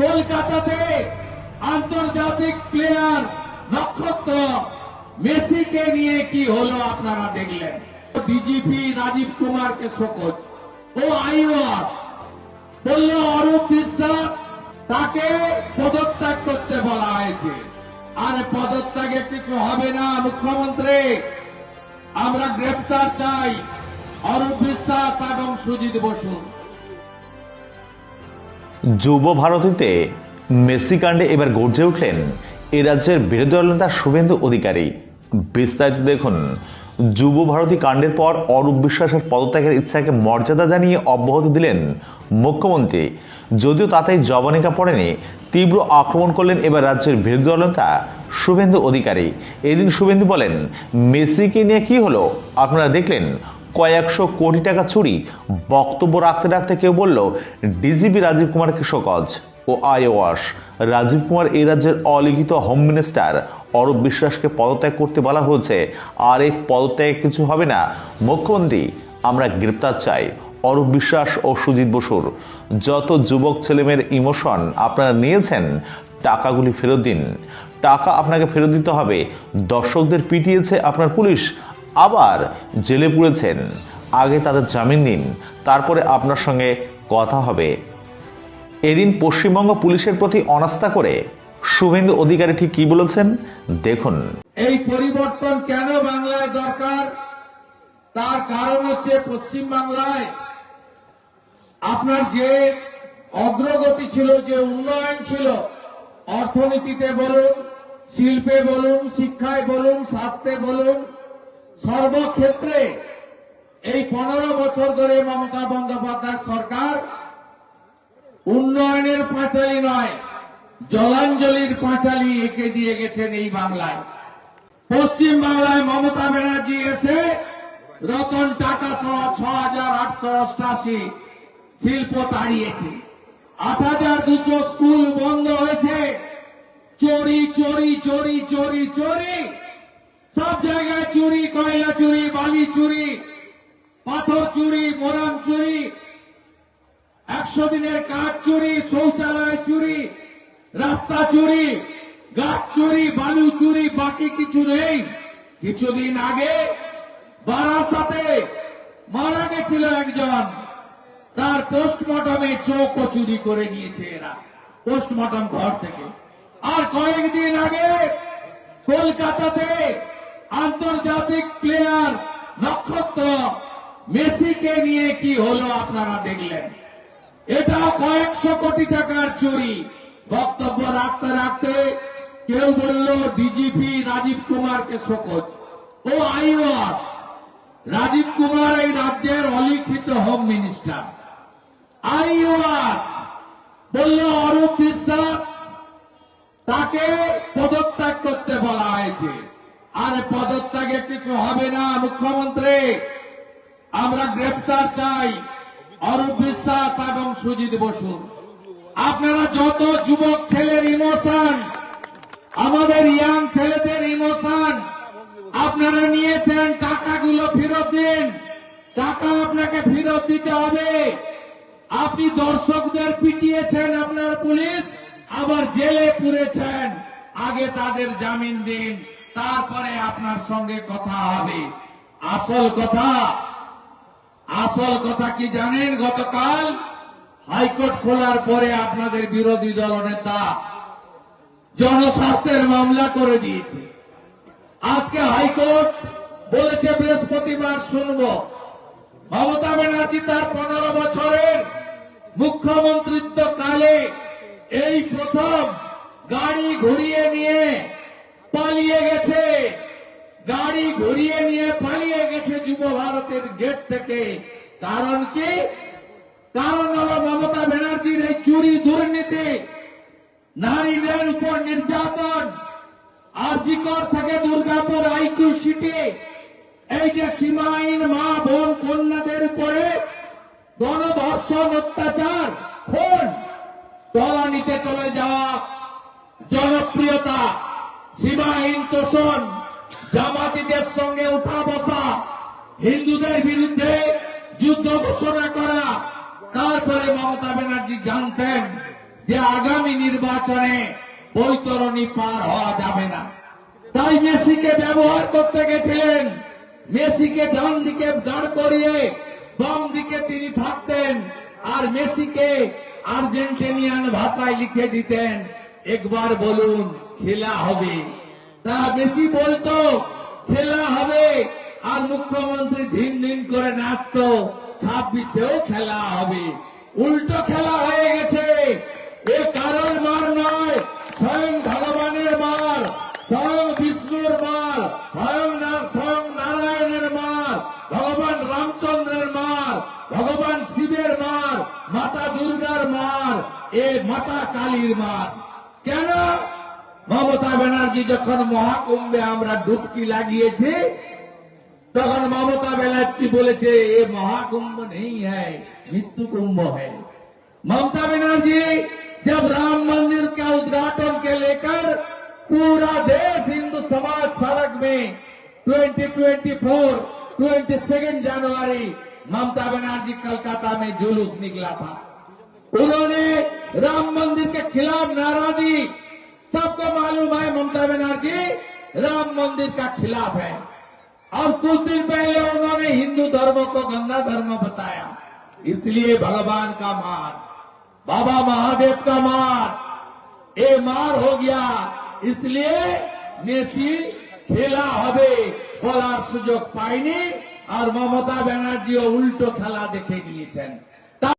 কলকাতাতে আন্তর্জাতিক প্লেয়ার নক্ষত্র মেসিকে নিয়ে কি হলো আপনারা দেখলেন। ডিজিপি রাজীব কুমারকে শোকজ, ও আইওয়াস বলল অরূপ বিশ্বাস তাকে পদত্যাগ করতে বলা হয়েছে। আর পদত্যাগে কিছু হবে না মুখ্যমন্ত্রী, আমরা গ্রেফতার চাই অরূপ বিশ্বাস এবং সুজিত বসু। যুব ভারতীতে মেসি কাণ্ডে এবার গর্জে উঠলেন এ রাজ্যের বিরোধী দলনেতা শুভেন্দু অধিকারী। বিস্তারিত দেখুন। যুব ভারতী কাণ্ডের পর অরূপ বিশ্বাসের পদত্যাগের ইচ্ছাকে মর্যাদা জানিয়ে অব্যাহতি দিলেন মুখ্যমন্ত্রী। যদিও তাতেই জবনিকা পড়েনি, তীব্র আক্রমণ করলেন এবার রাজ্যের বিরোধী দলনেতা শুভেন্দু অধিকারী। এদিন শুভেন্দু বলেন, মেসিকে নিয়ে কি হলো আপনারা দেখলেন, কয়েকশো কোটি টাকা চুরি। বক্তব্য রাখতে রাখতে কেউ বলল ডিজিপি রাজীব কুমারকে শোকজ ও আইওয়াস। রাজীব কুমার এই রাজ্যের অলিখিত হোম মিনিস্টার। অরূপ বিশ্বাসকে পদত্যাগ করতে বলা হয়েছে, আর এই পদত্যাগে কিছু হবে না। মুখ্যমন্ত্রী, আমরা গ্রেপ্তার চাই অরূপ বিশ্বাস ও সুজিত বসুর। যত যুবক ছেলেমেয়ের ইমোশন আপনারা নিয়েছেন, টাকাগুলি ফেরত দিন। টাকা আপনাকে ফেরত দিতে হবে। দর্শকদের পিটিয়েছে আপনার পুলিশ, আবার জেলে পুরেছেন। আগে তাদের জামিন দিন, তারপরে আপনার সঙ্গে কথা হবে। এদিন পশ্চিমবঙ্গ পুলিশের প্রতি অনাস্থা করে শুভেন্দু অধিকারী ঠিক কি বলেছেন দেখুন। এই পরিবর্তন কেন বাংলায় দরকার, তার কারণ হচ্ছে পশ্চিম বাংলায় আপনার যে অগ্রগতি ছিল, যে উন্নয়ন ছিল, অর্থনীতিতে বলুন, শিল্পে বলুন, শিক্ষায় বলুন, স্বাস্থ্যে বলুন, সর্বক্ষেত্রে এই 15 বছর ধরে মমতা বন্দ্যোপাধ্যায় সরকার উন্নয়নের পাঁচালী নয়, জলাঞ্জলির পাঁচালী এঁকে দিয়ে গেছেন এই বাংলায়। পশ্চিম বাংলায় মমতা ব্যানার্জি এসে রতন টাটা সহ 6,888 শিল্প তাড়িয়েছে, 8,200 স্কুল বন্ধ হয়েছে। চোরি চোরি চোরি চোরি চোরি, সব জায়গায় চুরি, কয়লা চুরি, বালি চুরি, পাথর চুরি, মোরাম চুরি, 100 দিনের কাজ চুরি, শৌচালয় চুরি, রাস্তা চুরি, গাছ চুরি, বালু চুরি, বাকি কিছু নেই। কিছুদিন আগে বারাসাতে মারা গেছিল একজন, তার পোস্টমর্টমে চোখও চুরি করে নিয়েছে এরা, পোস্টমর্টম ঘর থেকে। আর কয়েকদিন আগে কলকাতাতে আন্তর্জাতিক প্লেয়ার নক্ষত্র মেসিকে নিয়ে কি হলো আপনারা দেখলেন। এটা কয়েকশো কোটি টাকার চুরি। বক্তব্য রাখতে রাখতে কেউ বলল ডিজিপি রাজীব কুমারকে শোকজ, ও আইওয়াস। রাজীব কুমার এই রাজ্যের অলিখিত হোম মিনিস্টার। আইওয়াস বলল অরূপ বিশ্বাস তাকে পদত্যাগ করতে বলা হয়েছে। আর পদত্যাগে কিছু হবে না মুখ্যমন্ত্রী, আমরা গ্রেফতার চাই অরূপ বিশ্বাস এবং সুজিত বসু। আপনারা যত যুবক ছেলের ইমোশন, আমাদের ইয়াং ছেলেদের ইমোশন আপনারা নিয়েছেন, টাকাগুলো ফেরত দিন। টাকা আপনাকে ফেরত দিতে হবে। আপনি দর্শকদের পিটিয়েছেন আপনার পুলিশ, আবার জেলে পুরেছেন। আগে তাদের জামিন দিন, তারপরে আপনার সঙ্গে কথা হবে। আসল কথা কি জানেন? গতকাল হাইকোর্ট খোলার পরে আপনাদের বিরোধী দলনেতা জনস্বার্থের মামলা করে দিয়েছে। আজকে হাইকোর্ট বলেছে বৃহস্পতিবার শুনব। মমতা ব্যানার্জি তার 15 বছরের মুখ্যমন্ত্রিত্ব কালে এই প্রথম গাড়ি ঘুরিয়ে নিয়ে পালিয়ে গেছে। গাড়ি ঘুরিয়ে নিয়ে পালিয়ে গেছে যুব ভারতের গেট থেকে। কারণ কি? কারণ হলো মমতা ব্যানার্জির এই চুরি, দুর্নীতি, নারীদের উপর নির্যাতন, আরজিকর থেকে দুর্গাপুর আইকিউ সিটি, এই যে সীমাহীন মা বোন কন্যাদের উপরে গণধর্ষণ, অত্যাচার, খুন, তলানিতে চলে যাওয়া জনপ্রিয়তা, সীমাহীন তোষণ, জামাতিদের সঙ্গে উঠা বসা, হিন্দুদের বিরুদ্ধে যুদ্ধ ঘোষণা করা। তারপরে মমতা ব্যানার্জি জানতেন যে আগামী নির্বাচনে বৈতরণী পার হওয়া যাবে না। তাই মেসিকে ব্যবহার করতে গেছিলেন। মেসিকে ডান দিকে দাঁড় করিয়ে বাম দিকে তিনি থাকতেন, আর মেসিকে আর্জেন্টিনিয়ান ভাষায় লিখে দিতেন, একবার বলুন খেলা হবে। তা মেসি বলতো খেলা হবে, আর মুখ্যমন্ত্রী দিন দিন করে নাচতো 26-এও খেলা হবে। উল্টো খেলা হয়ে গেছে। এ কারোর মার নয়, স্বয়ং ভগবানের মার, স্বয়ং বিষ্ণুর মার, স্বয়ং নারায়ণের মার, ভগবান রামচন্দ্রের মার, ভগবান শিবের মার, মাতা দুর্গার মার, এ মাতা কালীর মার। কেন? মমতা ব্যানার্জি যখন মহাকুম্ভে আমরা ডুবকি লাগিয়েছি, তখন ममता बनर्जी বলেছে ये महाकुंभ नहीं है, मृत्यु कुंभ है। ममता बनर्जी जब राम मंदिर का उद्घाटन के लेकर पूरा देश हिंदू समाज सड़क में 22 जनवरी ममता बनर्जी कलकत्ता में जुलूस निकला था। उन्होंने राम मंदिर के खिलाफ नारा दी। सबको मालूम है ममता बनर्जी राम मंदिर का खिलाफ है। और कुछ दिन पहले उन्होंने हिंदू धर्म को गंदा धर्म बताया। इसलिए भगवान का मार, बाबा महादेव का मार, ये मार हो गया। इसलिए मेसी खेला হবে বলার সুযোগ পায়নি, আর মমতা ব্যানার্জিও উল্টো খেলা দেখে নিয়েছেন।